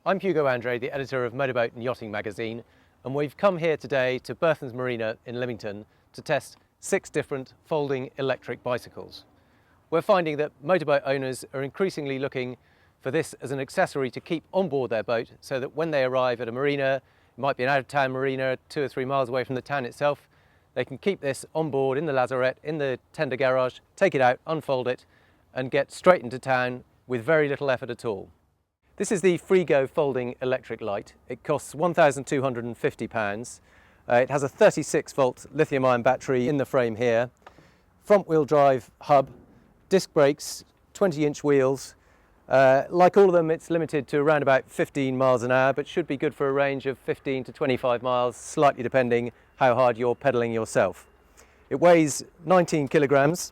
I'm Hugo Andre, the editor of Motorboat and Yachting magazine, and we've come here today to Bertham's Marina in Lymington to test 6 different folding electric bicycles. We're finding that motorboat owners are increasingly looking for this as an accessory to keep on board their boat, so that when they arrive at a marina, it might be an out-of-town marina 2 or 3 miles away from the town itself, they can keep this on board in the lazarette, in the tender garage, take it out, unfold it, and get straight into town with very little effort at all. This is the Frigo folding electric light. It costs £1,250. It has a 36-volt lithium-ion battery in the frame here, front-wheel drive hub, disc brakes, 20-inch wheels. Like all of them, it's limited to around about 15 miles an hour, but should be good for a range of 15 to 25 miles, slightly depending how hard you're pedaling yourself. It weighs 19 kilograms,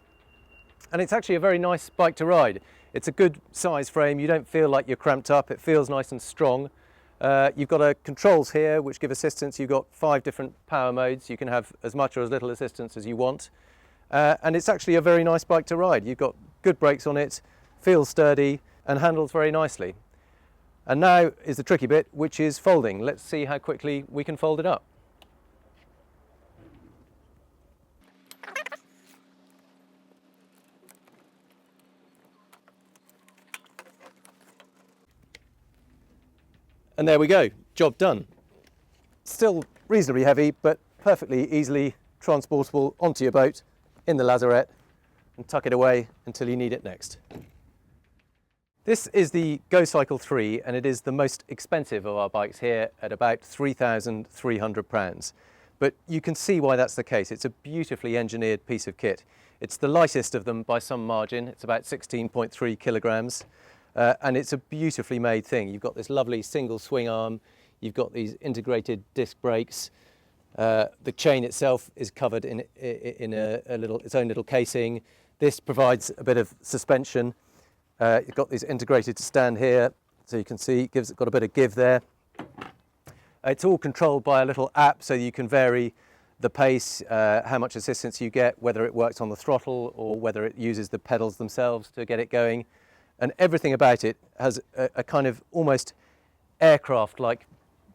and it's actually a very nice bike to ride. It's a good size frame, you don't feel like you're cramped up, it feels nice and strong. You've got controls here which give assistance. You've got 5 different power modes, you can have as much or as little assistance as you want. And it's actually a very nice bike to ride. You've got good brakes on it, feels sturdy and handles very nicely. And now is the tricky bit, which is folding. Let's see how quickly we can fold it up. And there we go, job done. Still reasonably heavy, but perfectly easily transportable onto your boat in the lazarette and tuck it away until you need it next. This is the Go Cycle 3, and it is the most expensive of our bikes here at about £3,300. But you can see why that's the case. It's a beautifully engineered piece of kit. It's the lightest of them by some margin. It's about 16.3 kilograms. And it's a beautifully made thing. You've got this lovely single swing arm, you've got these integrated disc brakes, the chain itself is covered in its own little casing. This provides a bit of suspension. You've got these integrated stand here, so you can see it's got a bit of give there. It's all controlled by a little app, so you can vary the pace, how much assistance you get, whether it works on the throttle or whether it uses the pedals themselves to get it going. And everything about it has a kind of almost aircraft-like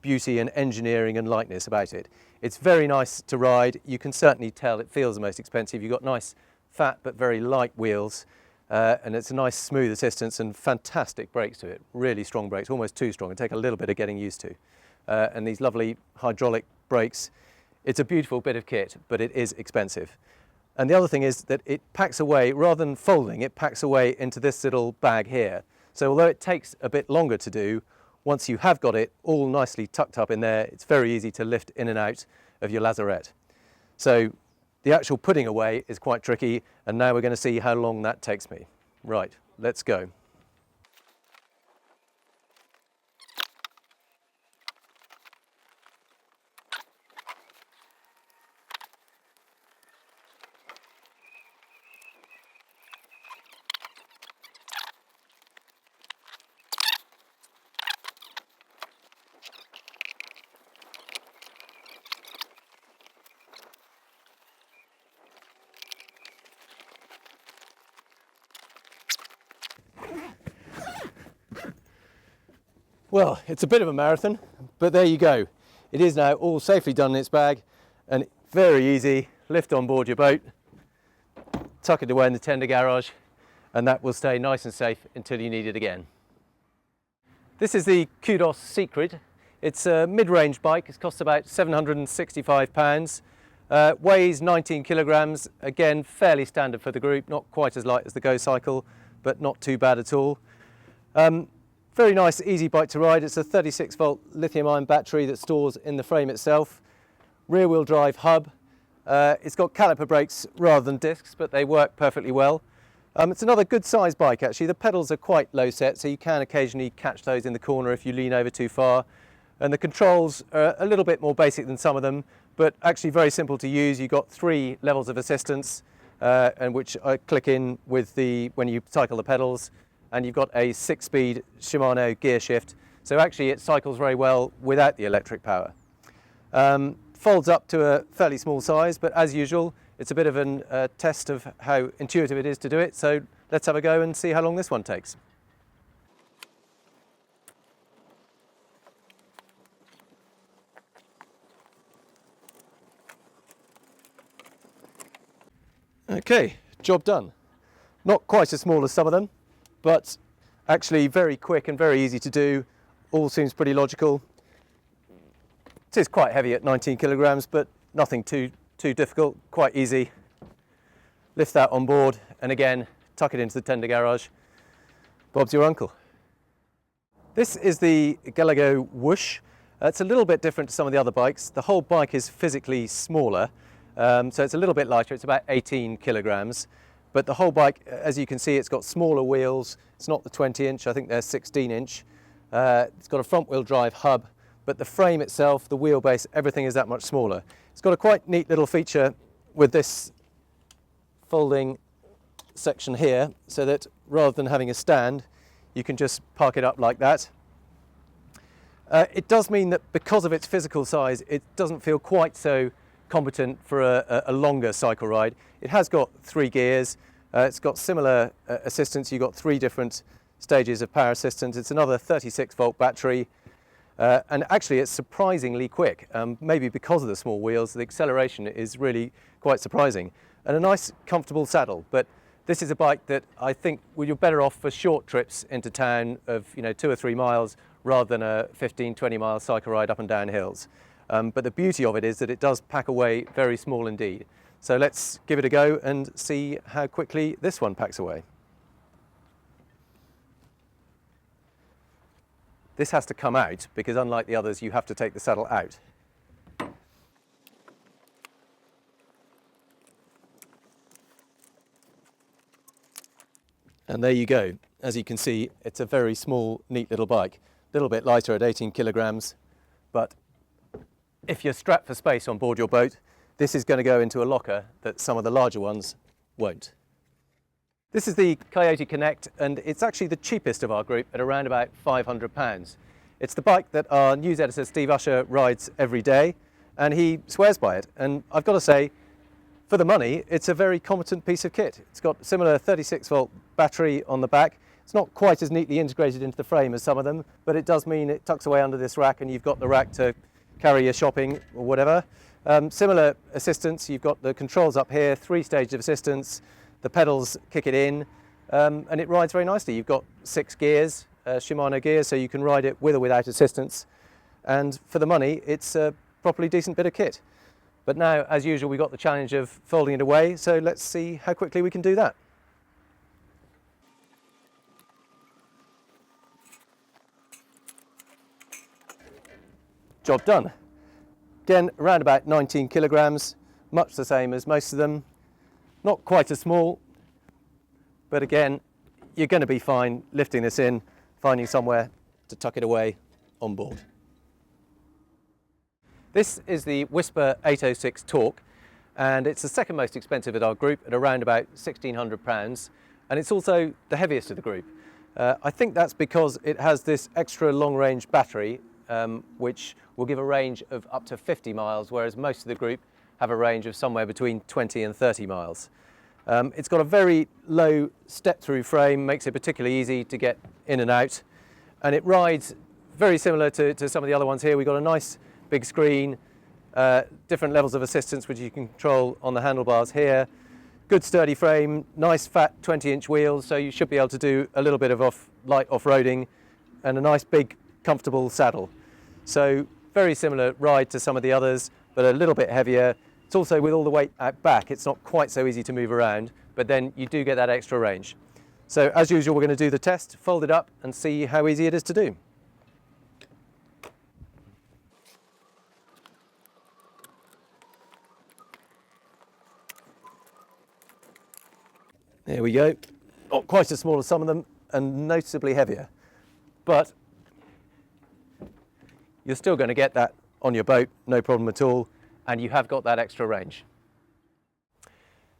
beauty and engineering and lightness about it. It's very nice to ride. You can certainly tell it feels the most expensive. You've got nice, fat but very light wheels, and it's a nice smooth assistance and fantastic brakes to it. Really strong brakes, almost too strong. It'll take a little bit of getting used to. And these lovely hydraulic brakes. It's a beautiful bit of kit, but it is expensive. And the other thing is that it packs away, rather than folding, it packs away into this little bag here. So although it takes a bit longer to do, once you have got it all nicely tucked up in there, it's very easy to lift in and out of your lazarette. So the actual putting away is quite tricky, and now we're going to see how long that takes me. Right, let's go. Well, it's a bit of a marathon, but there you go. It is now all safely done in its bag, and very easy. Lift on board your boat, tuck it away in the tender garage, and that will stay nice and safe until you need it again. This is the Kudos Secret. It's a mid-range bike. It costs about £765. Weighs 19 kilograms. Again, fairly standard for the group. Not quite as light as the Go Cycle, but not too bad at all. Very nice, easy bike to ride. It's a 36-volt lithium-ion battery that stores in the frame itself. Rear-wheel drive hub. It's got caliper brakes rather than discs, but they work perfectly well. It's another good-sized bike, actually. The pedals are quite low set, so you can occasionally catch those in the corner if you lean over too far. And the controls are a little bit more basic than some of them, but actually very simple to use. You've got 3 levels of assistance, and which I click in with when you cycle the pedals. And you've got a 6-speed Shimano gear shift, so actually it cycles very well without the electric power. Folds up to a fairly small size, but as usual it's a bit of a test of how intuitive it is to do it, so let's have a go and see how long this one takes. Okay, job done. Not quite as small as some of them, but actually very quick and very easy to do. All seems pretty logical. It is quite heavy at 19 kilograms, but nothing too difficult, quite easy. Lift that on board and again, tuck it into the tender garage. Bob's your uncle. This is the Gallego Whoosh. It's a little bit different to some of the other bikes. The whole bike is physically smaller, so it's a little bit lighter. It's about 18 kilograms. But the whole bike, as you can see, it's got smaller wheels. It's not the 20-inch, I think they're 16-inch. It's got a front-wheel drive hub, but the frame itself, the wheelbase, everything is that much smaller. It's got a quite neat little feature with this folding section here, so that rather than having a stand, you can just park it up like that. It does mean that because of its physical size, it doesn't feel quite so competent for a longer cycle ride. It has got 3 gears. It's got similar assistance. You've got 3 different stages of power assistance. It's another 36-volt battery. And actually, it's surprisingly quick. Maybe because of the small wheels, the acceleration is really quite surprising. And a nice, comfortable saddle. But this is a bike that I think you're better off for short trips into town of 2 or 3 miles rather than a 15, 20-mile cycle ride up and down hills. But the beauty of it is that it does pack away very small indeed. So let's give it a go and see how quickly this one packs away. This has to come out because unlike the others, you have to take the saddle out. And there you go. As you can see, it's a very small, neat little bike. A little bit lighter at 18 kilograms, but if you're strapped for space on board your boat, this is going to go into a locker that some of the larger ones won't. This is the Coyote Connect, and it's actually the cheapest of our group at around about £500. It's the bike that our news editor Steve Usher rides every day, and he swears by it. And I've got to say, for the money, it's a very competent piece of kit. It's got a similar 36-volt battery on the back. It's not quite as neatly integrated into the frame as some of them, but it does mean it tucks away under this rack and you've got the rack to carry your shopping or whatever. Similar assistance, you've got the controls up here, 3 stages of assistance, the pedals kick it in, and it rides very nicely. You've got 6 gears, Shimano gears, so you can ride it with or without assistance. And for the money, it's a properly decent bit of kit. But now, as usual, we've got the challenge of folding it away, so let's see how quickly we can do that. Job done. Again, around about 19 kilograms, much the same as most of them. Not quite as small, but again, you're going to be fine lifting this in, finding somewhere to tuck it away on board. This is the Whisper 806 Torque, and it's the second most expensive at our group at around about £1,600, and it's also the heaviest of the group. I think that's because it has this extra long-range battery, which will give a range of up to 50 miles, whereas most of the group have a range of somewhere between 20 and 30 miles. It's got a very low step-through frame, makes it particularly easy to get in and out, and it rides very similar to some of the other ones here. We've got a nice big screen, different levels of assistance which you can control on the handlebars here. Good sturdy frame, nice fat 20-inch wheels, so you should be able to do a little bit of light off-roading, and a nice big comfortable saddle. So very similar ride to some of the others, but a little bit heavier. It's also with all the weight out back, it's not quite so easy to move around, but then you do get that extra range. So as usual, we're going to do the test, fold it up and see how easy it is to do. There we go. Not quite as small as some of them and noticeably heavier, but you're still going to get that on your boat, no problem at all, and you have got that extra range.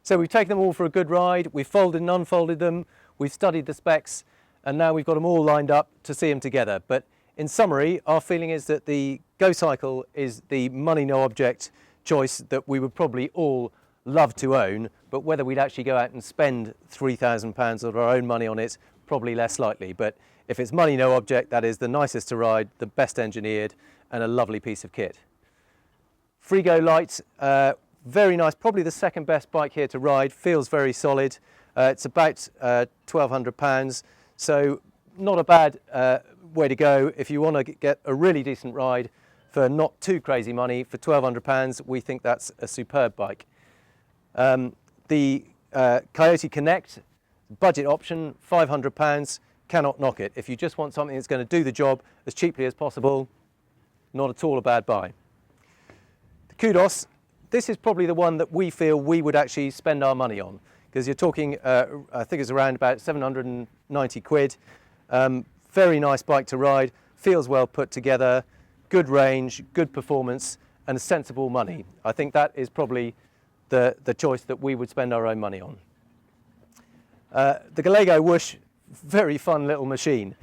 So we've taken them all for a good ride, we've folded and unfolded them, we've studied the specs, and now we've got them all lined up to see them together. But in summary, our feeling is that the Go Cycle is the money no object choice that we would probably all love to own, but whether we'd actually go out and spend £3,000 of our own money on it, probably less likely. But if it's money no object, that is the nicest to ride, the best engineered, and a lovely piece of kit. Free Go Light, Very nice, probably the second best bike here to ride, feels very solid. It's about £1,200, so not a bad way to go. If you want to get a really decent ride for not too crazy money, for £1,200, we think that's a superb bike. The Coyote Connect, budget option, £500, cannot knock it. If you just want something that's going to do the job as cheaply as possible, not at all a bad buy. The Kudos, this is probably the one that we feel we would actually spend our money on, because you're talking, I think it's around about 790 quid. Very nice bike to ride, feels well put together, good range, good performance, and a sensible money. I think that is probably the choice that we would spend our own money on. The Gallego Whoosh, very fun little machine.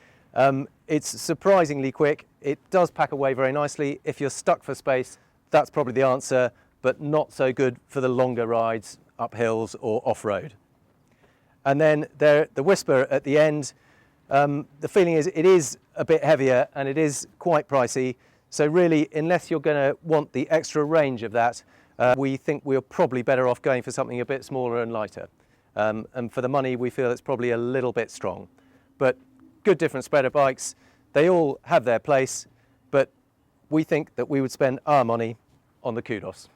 It's surprisingly quick. It does pack away very nicely. If you're stuck for space, that's probably the answer, but not so good for the longer rides, up hills or off-road. And then the Whisper at the end, the feeling is it is a bit heavier and it is quite pricey. So really, unless you're going to want the extra range of that, we think we're probably better off going for something a bit smaller and lighter. And for the money, we feel it's probably a little bit strong. But good different spreader bikes. They all have their place, but we think that we would spend our money on the Kudos.